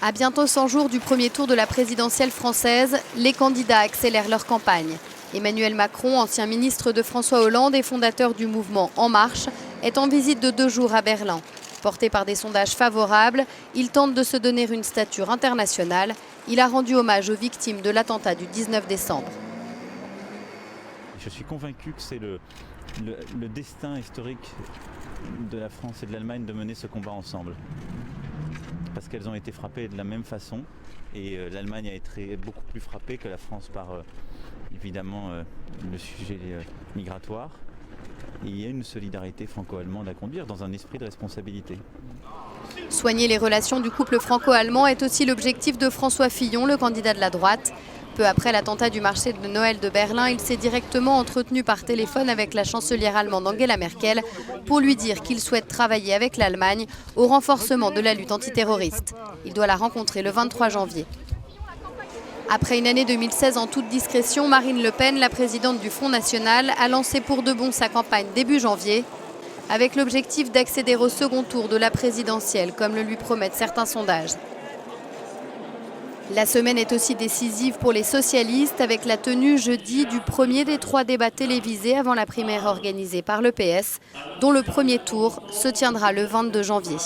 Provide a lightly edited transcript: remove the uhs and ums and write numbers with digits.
À bientôt 100 jours du premier tour de la présidentielle française, les candidats accélèrent leur campagne. Emmanuel Macron, ancien ministre de François Hollande et fondateur du mouvement En Marche, est en visite de 2 jours à Berlin. Porté par des sondages favorables, il tente de se donner une stature internationale. Il a rendu hommage aux victimes de l'attentat du 19 décembre. Je suis convaincu que c'est le destin historique de la France et de l'Allemagne de mener ce combat ensemble. Parce qu'elles ont été frappées de la même façon et l'Allemagne a été beaucoup plus frappée que la France par évidemment le sujet migratoire. Et il y a une solidarité franco-allemande à conduire dans un esprit de responsabilité. Soigner les relations du couple franco-allemand est aussi l'objectif de François Fillon, le candidat de la droite. Peu après l'attentat du marché de Noël de Berlin, il s'est directement entretenu par téléphone avec la chancelière allemande Angela Merkel pour lui dire qu'il souhaite travailler avec l'Allemagne au renforcement de la lutte antiterroriste. Il doit la rencontrer le 23 janvier. Après une année 2016 en toute discrétion, Marine Le Pen, la présidente du Front National, a lancé pour de bon sa campagne début janvier, avec l'objectif d'accéder au second tour de la présidentielle, comme le lui promettent certains sondages. La semaine est aussi décisive pour les socialistes, avec la tenue jeudi du premier des 3 débats télévisés avant la primaire organisée par le PS, dont le premier tour se tiendra le 22 janvier.